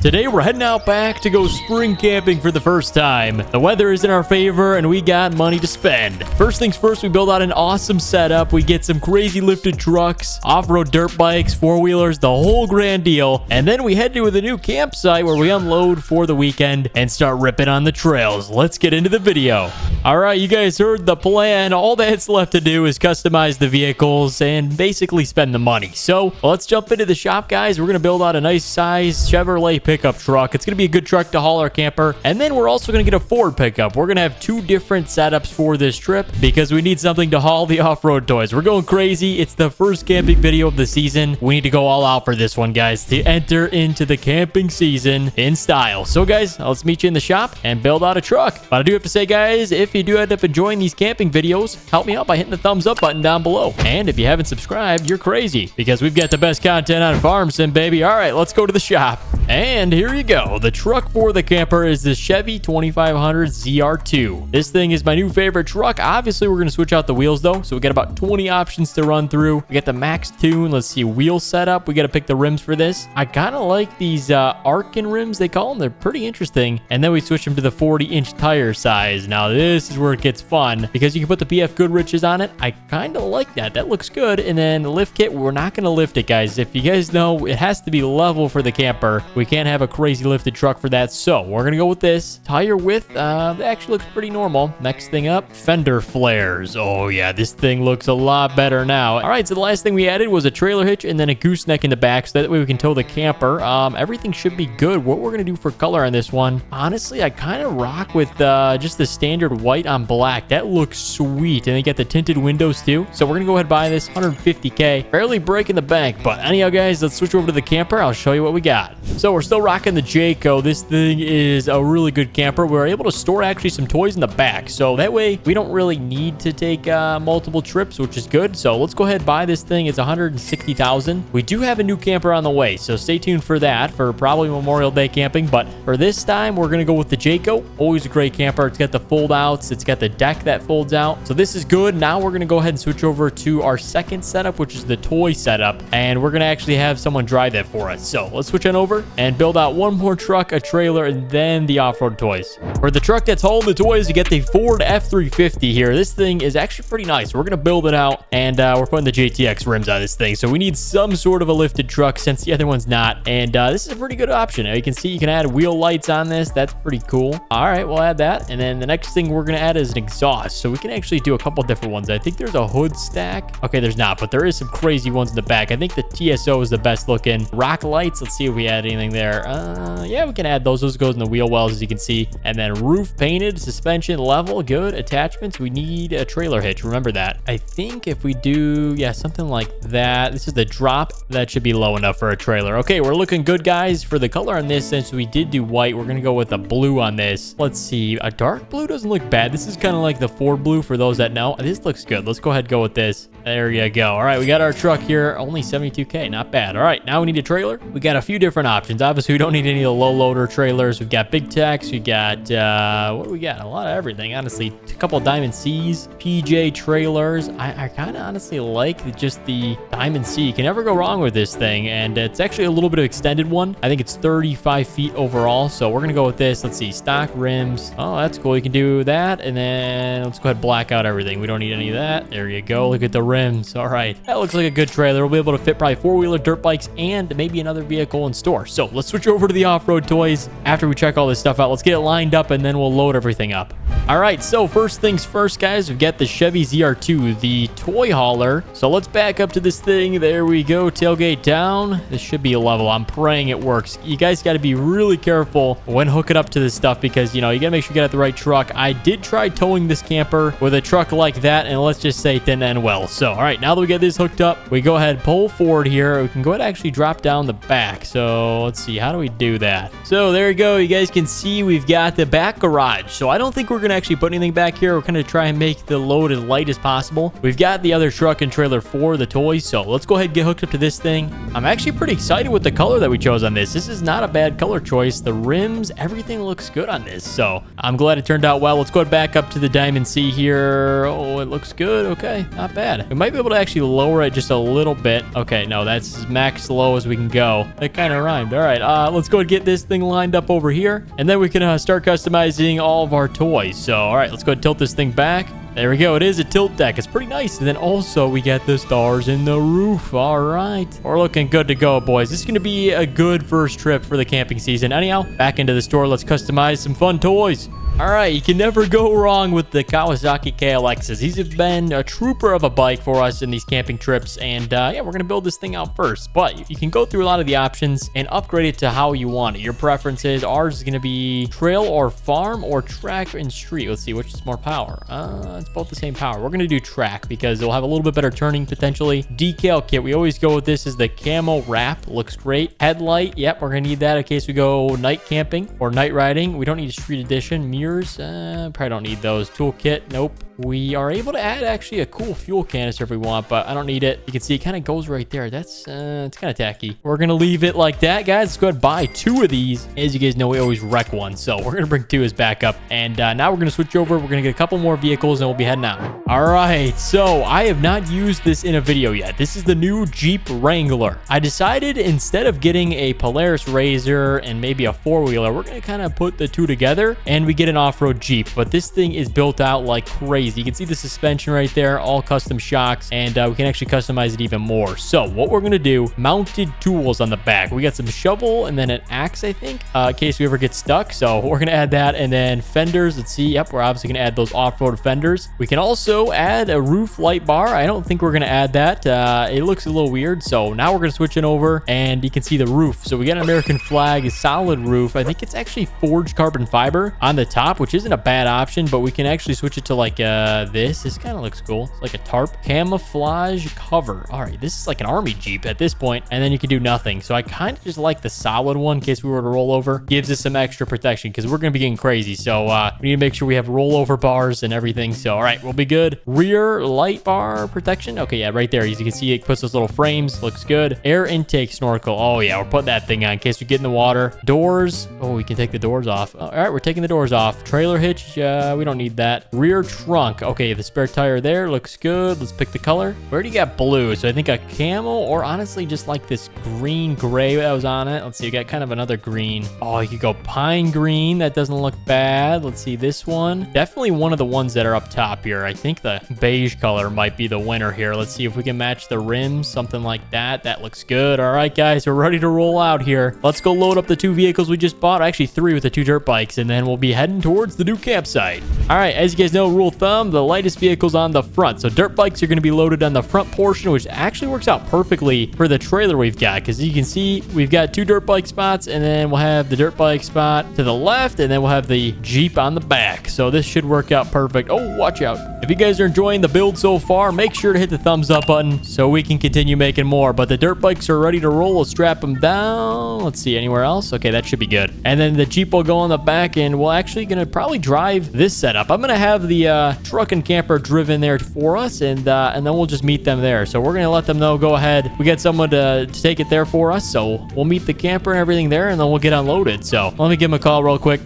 Today we're heading out back to go spring camping for the first time. The weather is in our favor and we got money to spend. First things first, we build out an awesome setup. We get some crazy lifted trucks, off-road dirt bikes, four-wheelers, the whole grand deal. And then we head to the new campsite where we unload for the weekend and start ripping on the trails. Let's get into the video. All right, you guys heard the plan. All that's left to do is customize the vehicles and basically spend the money. So let's jump into the shop, guys. We're going to build out a nice size Chevrolet pickup truck. It's going to be a good truck to haul our camper. And then we're also going to get a Ford pickup. We're going to have two different setups for this trip because we need something to haul the off-road toys. We're going crazy. It's the first camping video of the season. We need to go all out for this one, guys, to enter into the camping season in style. So, guys, let's meet you in the shop and build out a truck. But I do have to say, guys, if you do end up enjoying these camping videos, help me out by hitting the thumbs up button down below. And if you haven't subscribed, you're crazy because we've got the best content on farm sim, baby. All right, let's go to the shop. And here you go. The truck for the camper is the Chevy 2500 ZR2. This thing is my new favorite truck. Obviously, we're going to switch out the wheels, though. So we got about 20 options to run through. We got the max tune. Let's see, wheel setup. We got to pick the rims for this. I kind of like these Arkin rims, they call them. They're pretty interesting. And then we switch them to the 40-inch tire size. Now, this is where it gets fun because you can put the PF Goodriches on it. I kind of like that. That looks good. And then the lift kit, we're not going to lift it, guys. If you guys know, it has to be level for the camper. We can't have a crazy lifted truck for that. So we're going to go with this. Tire width, that actually looks pretty normal. Next thing up, fender flares. Oh, yeah, this thing looks a lot better now. All right, so the last thing we added was a trailer hitch and then a gooseneck in the back so that way we can tow the camper. Everything should be good. What we're going to do for color on this one, honestly, I kind of rock with just the standard white on black. That looks sweet. And they get the tinted windows too. So we're going to go ahead and buy this $150K. Barely breaking the bank. But anyhow, guys, let's switch over to the camper. I'll show you what we got. So we're still rocking the Jayco. This thing is a really good camper. We're able to store actually some toys in the back. So that way we don't really need to take multiple trips, which is good. So let's go ahead and buy this thing. It's $160,000. We do have a new camper on the way. So stay tuned for that for probably Memorial Day camping. But for this time, we're going to go with the Jayco. Always a great camper. It's got the fold outs. It's got the deck that folds out. So this is good. Now we're going to go ahead and switch over to our second setup, which is the toy setup. And we're going to actually have someone drive that for us. So let's switch on over and build out one more truck, a trailer, and then the off-road toys. For the truck that's hauling the toys, you get the Ford F350 here. This thing is actually pretty nice. We're going to build it out, and we're putting the JTX rims on this thing. So we need some sort of a lifted truck since the other one's not. And this is a pretty good option. You can see you can add wheel lights on this. That's pretty cool. All right, we'll add that. And then the next thing we're going to add is an exhaust. So we can actually do a couple different ones. I think there's a hood stack. Okay, there's not, but there is some crazy ones in the back. I think the TSO is the best looking. Rock lights. Let's see if we add anything there. Yeah, we can add those. Those goes in the wheel wells, as you can see. And then roof painted, suspension level, good. Attachments, we need a trailer hitch. Remember that. I think if we do, yeah, something like that. This is the drop. That should be low enough for a trailer. Okay, we're looking good, guys. For the color on this, since we did do white, we're going to go with a blue on this. Let's see. A dark blue doesn't look bad. This is kind of like the Ford blue for those that know. This looks good. Let's go ahead and go with this. There you go. All right, we got our truck here. Only 72K. Not bad. All right, now we need a trailer. We got a few different options. Obviously, we don't need any of the low loader trailers. We've got big techs. We got, what do we got? A lot of everything, honestly. A couple of Diamond C's, PJ trailers. I kind of honestly like just the Diamond C. You can never go wrong with this thing. And it's actually a little bit of extended one. I think it's 35 feet overall. So we're going to go with this. Let's see. Stock rims. Oh, that's cool. You can do that. And then let's go ahead and black out everything. We don't need any of that. There you go. Look at the rims. All right. That looks like a good trailer. We'll be able to fit probably four-wheeler dirt bikes and maybe another vehicle in store. So let's switch over to the off-road toys. After we check all this stuff out, let's get it lined up and then we'll load everything up. All right, so first things first, guys, we've got the Chevy ZR2, the toy hauler. So let's back up to this thing. There we go. Tailgate down. This should be level. I'm praying it works. You guys got to be really careful when hooking up to this stuff because, you know, you got to make sure you get the right truck. I did try towing this camper with a truck like that, and let's just say it didn't end well. So, all right, now that we get this hooked up, we go ahead and pull forward here. We can go ahead and actually drop down the back. So let's see. How do we do that? So there you go. You guys can see we've got the back garage. So I don't think we're going to to actually put anything back here. We're going to try and make the load as light as possible. We've got the other truck and trailer for the toys, so let's go ahead and get hooked up to this thing. I'm actually pretty excited with the color that we chose on this. This is not a bad color choice. The rims, everything looks good on this, so I'm glad it turned out well. Let's go back up to the Diamond Sea here. Oh, it looks good. Okay, not bad. We might be able to actually lower it just a little bit. Okay, no, that's as max low as we can go. That kind of rhymed. All right, let's go and get this thing lined up over here, and then we can start customizing all of our toys. So, all right, let's go and tilt this thing back. There we go. It is a tilt deck. It's pretty nice. And then also we got the stars in the roof. All right. We're looking good to go, boys. This is going to be a good first trip for the camping season. Anyhow, back into the store. Let's customize some fun toys. All right, you can never go wrong with the Kawasaki KLXs. These have been a trooper of a bike for us in these camping trips, and yeah, we're gonna build this thing out first. But you can go through a lot of the options and upgrade it to how you want it. Your preferences. Ours is gonna be trail or farm or track and street. Let's see which is more power. It's both the same power. We're gonna do track because it'll have a little bit better turning potentially. Decal kit. We always go with this. Is the camo wrap. Looks great. Headlight. Yep, we're gonna need that in case we go night camping or night riding. We don't need a street edition. Probably don't need those. Toolkit, nope. We are able to add actually a cool fuel canister if we want, but I don't need it. You can see it kind of goes right there. That's it's kind of tacky. We're gonna leave it like that, guys. Let's go ahead and buy 2 of these. As you guys know, we always wreck one, so we're gonna bring 2 as backup. And now we're gonna switch over. We're gonna get a couple more vehicles and we'll be heading out. All right, so I have not used this in a video yet. This is the new Jeep Wrangler. I decided instead of getting a Polaris RZR and maybe a 4-wheeler, we're gonna kind of put the 2 together and we get an off-road Jeep. But this thing is built out like crazy. You can see the suspension right there, all custom shocks, and we can actually customize it even more. So what we're gonna do, mounted tools on the back. We got some shovel and then an axe, I think, in case we ever get stuck. So we're gonna add that, and then fenders. Let's see. Yep, we're obviously gonna add those off-road fenders. We can also add a roof light bar. I don't think we're gonna add that. It looks a little weird. So now we're gonna switch it over, and you can see the roof. So we got an American flag, a solid roof. I think it's actually forged carbon fiber on the top, which isn't a bad option, but we can actually switch it to like this kind of looks cool. It's like a tarp camouflage cover. All right, this is like an army Jeep at this point, and then you can do nothing. So I kind of just like the solid one in case we were to roll over. Gives us some extra protection because we're gonna be getting crazy. So we need to make sure we have rollover bars and everything. So all right, we'll be good. Rear light bar protection. Okay, yeah, right there. As you can see, it puts those little frames. Looks good. Air intake snorkel. Oh yeah, we're putting that thing on in case we get in the water. Doors. Oh, we can take the doors off. All right, we're taking the doors off. Trailer hitch. We don't need that. Rear trunk. Okay, the spare tire there looks good. Let's pick the color. We already got blue, so I think a camo, or honestly just like this green gray that was on it. Let's see, we got kind of another green. Oh, you could go pine green. That doesn't look bad. Let's see this one. Definitely one of the ones that are up top here. I think the beige color might be the winner here. Let's see if we can match the rims, something like that. That looks good. All right, guys, we're ready to roll out here. Let's go load up the 2 vehicles we just bought. Actually 3 with the 2 dirt bikes, and then we'll be heading towards the new campsite. All right, as you guys know, rule of thumb, the lightest vehicles on the front. So dirt bikes are going to be loaded on the front portion, which actually works out perfectly for the trailer we've got, because you can see we've got 2 dirt bike spots, and then we'll have the dirt bike spot to the left, and then we'll have the Jeep on the back. So this should work out perfect. Oh, watch out. If you guys are enjoying the build so far, make sure to hit the thumbs up button so we can continue making more. But the dirt bikes are ready to roll. We'll strap them down. Let's see, anywhere else? Okay, that should be good. And then the Jeep will go on the back, and we're actually going to probably drive this setup. I'm going to have the truck and camper driven there for us, and then we'll just meet them there. So we're going to let them know, go ahead. We got someone to take it there for us, so we'll meet the camper and everything there, and then we'll get unloaded. So let me give him a call real quick.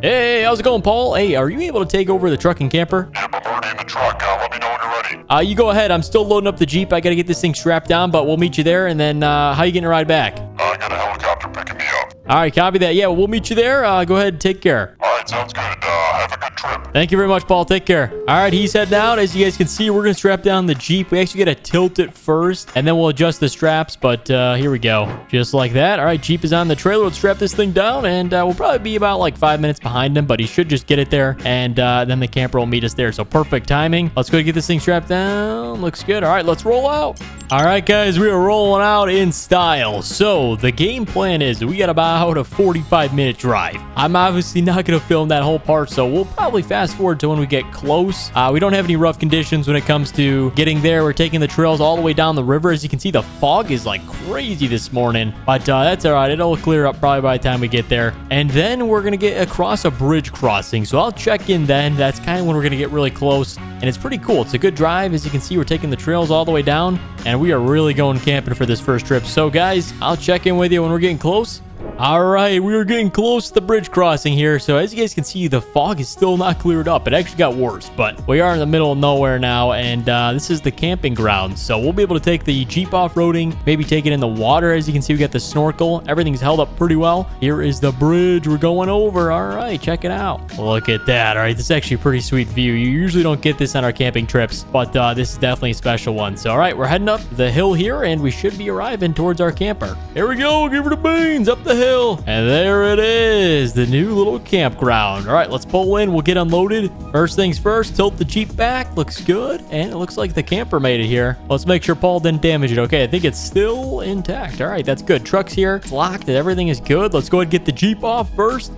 Hey, how's it going, Paul? Hey, are you able to take over the truck and camper? Yeah, I'm already in the truck. Let me know when you're ready. You go ahead. I'm still loading up the Jeep. I got to get this thing strapped down, but we'll meet you there. And then how you getting a ride back? I got a helicopter picking me up. All right, copy that. Yeah, we'll meet you there. Go ahead and take care. All right, sounds good. Have a good trip. Thank you very much, Paul. Take care. All right, he's heading out. As you guys can see, we're going to strap down the Jeep. We actually got to tilt it first, and then we'll adjust the straps. But here we go. Just like that. All right, Jeep is on the trailer. Let's strap this thing down, and we'll probably be about like 5 minutes behind him, but he should just get it there, and then the camper will meet us there. So perfect timing. Let's go get this thing strapped down. Looks good. All right, let's roll out. All right, guys, we are rolling out in style. So the game plan is we got about a 45-minute drive. I'm obviously not going to film that whole part, so we'll probably probably fast forward to when we get close. We don't have any rough conditions when it comes to getting there. We're taking the trails all the way down the river. As you can see, the fog is like crazy this morning, but that's all right. It'll clear up probably by the time we get there. And then we're going to get across a bridge crossing. So I'll check in then. That's kind of when we're going to get really close. And it's pretty cool. It's a good drive. As you can see, we're taking the trails all the way down, and we are really going camping for this first trip. So guys, I'll check in with you when we're getting close. All right, we are getting close to the bridge crossing here. So as you guys can see, the fog is still not cleared up. It actually got worse, but we are in the middle of nowhere now, and this is the camping ground. So we'll be able to take the Jeep off-roading, maybe take it in the water. As you can see, we got the snorkel. Everything's held up pretty well. Here is the bridge we're going over. All right, check it out. Look at that. All right, this is actually a pretty sweet view. You usually don't get this on our camping trips, but this is definitely a special one. So all right, we're heading up the hill here, and we should be arriving towards our camper. Here we go. Give her the beans up the hill. And there it is, the new little campground. All right, let's pull in. We'll get unloaded. First things first, tilt the Jeep back. Looks good. And it looks like the camper made it here. Let's make sure Paul didn't damage it. Okay, I think it's still intact. All right, that's good. Truck's here. It's locked. Everything is good. Let's go ahead and get the Jeep off first.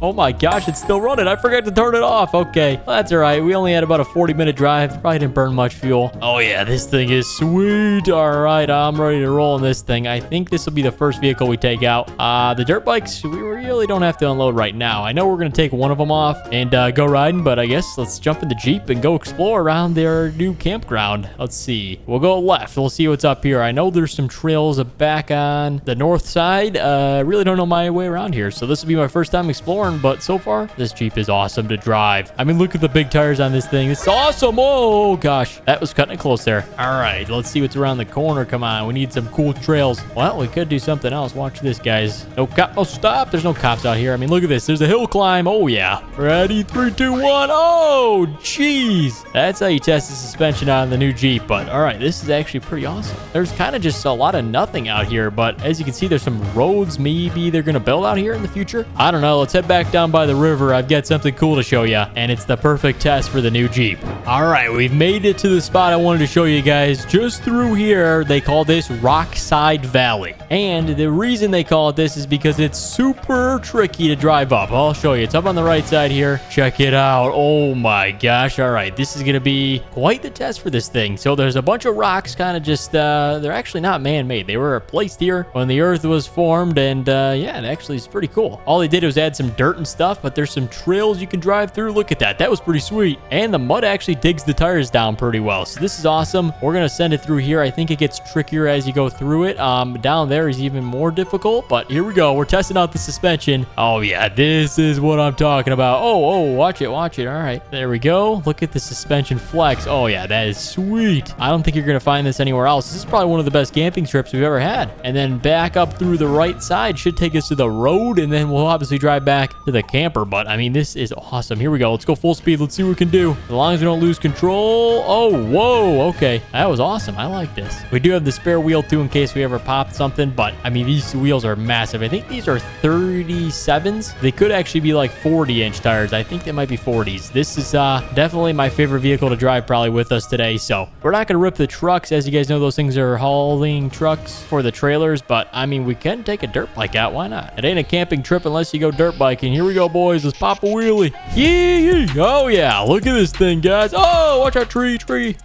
Oh my gosh, it's still running. I forgot to turn it off. Okay, well, that's all right. We only had about a 40-minute drive. Probably didn't burn much fuel. Oh yeah, this thing is sweet. All right, I'm ready to roll in this thing. I think this will be the first vehicle we take out. The dirt bikes, we really don't have to unload right now. I know we're going to take one of them off and go riding, but I guess let's jump in the Jeep and go explore around their new campground. Let's see. We'll go left. We'll see what's up here. I know there's some trails back on the north side. Really don't know my way around here, so this will be my first time exploring, but so far, this Jeep is awesome to drive. I mean, look at the big tires on this thing. It's awesome. Oh, gosh. That was cutting it close there. All right, let's see what's around the corner. Come on. We need some cool trails. Well, we could do something else. Watch this, guys. No cop. Oh, stop. There's no cops out here. I mean, look at this. There's a hill climb. Oh, yeah. Ready? 3, 2, 1. Oh, jeez. That's how you test the suspension on the new Jeep. But all right, this is actually pretty awesome. There's kind of just a lot of nothing out here, but as you can see, there's some roads maybe they're going to build out here in the future. I don't know. Let's head back down by the river. I've got something cool to show you, and it's the perfect test for the new Jeep. All right, we've made it to the spot I wanted to show you guys. Just through here, they call this Rockside Valley. And the reason they call it this is because it's super tricky to drive up. I'll show you. It's up on the right side here. Check it out. Oh my gosh. All right, this is going to be quite the test for this thing. So there's a bunch of rocks kind of just, they're actually not man-made. They were placed here when the earth was formed, and yeah, it actually is pretty cool. All they did was add some dirt and stuff, but there's some trails you can drive through. Look at that. That was pretty sweet. And the mud actually digs the tires down pretty well. So this is awesome. We're going to send it through here. I think it gets trickier as you go through it. Down there is even more difficult, but here we go. We're testing out the suspension. Oh yeah, this is what I'm talking about. Oh, watch it, watch it. All right, there we go. Look at the suspension flex. Oh yeah, that is sweet. I don't think you're going to find this anywhere else. This is probably one of the best camping trips we've ever had. And then back up through the right side should take us to the road, and then we'll obviously drive back to the camper. But I mean, this is awesome. Here we go. Let's go full speed. Let's see what we can do. As long as we don't lose control. Oh, whoa. Okay. That was awesome. I like this. We do have the spare wheel too in case we ever pop something, but I mean, these wheels are massive. I think these are 37s. They could actually be like 40-inch tires. I think they might be 40s. This is definitely my favorite vehicle to drive probably with us today. So we're not going to rip the trucks. As you guys know, those things are hauling trucks for the trailers, but I mean, we can take a dirt bike out. Why not? It ain't a camping trip unless you go dirt biking. Here we go, boys. Let's pop a wheelie. Yee! Oh yeah, look at this thing, guys. Oh, watch out, tree.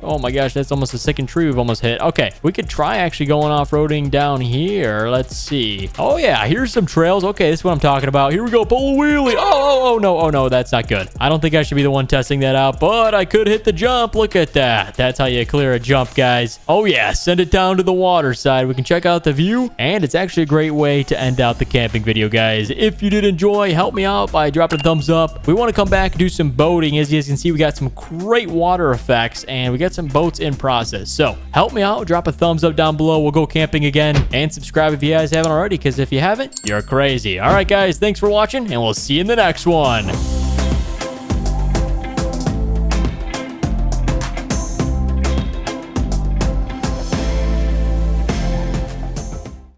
Oh my gosh, that's almost the second tree we've almost hit. Okay, we could try actually going off-roading down here. Let's see. Oh yeah, here's some trails. Okay, this is what I'm talking about. Here we go, pull a wheelie. Oh no, that's not good. I don't think I should be the one testing that out, but I could hit the jump. Look at that. That's how you clear a jump, guys. Oh yeah, send it down to the water side. We can check out the view, and it's actually a great way to end out the camping video, guys. If you did enjoy, help me out by dropping a thumbs up. We want to come back and do some boating. As you guys can see, we got some great water effects, and we got some boats in process. So help me out, drop a thumbs up down below. We'll go camping again, and subscribe if you guys haven't already, because if you haven't, you're crazy. All right, guys, thanks for watching, and we'll see you in the next one.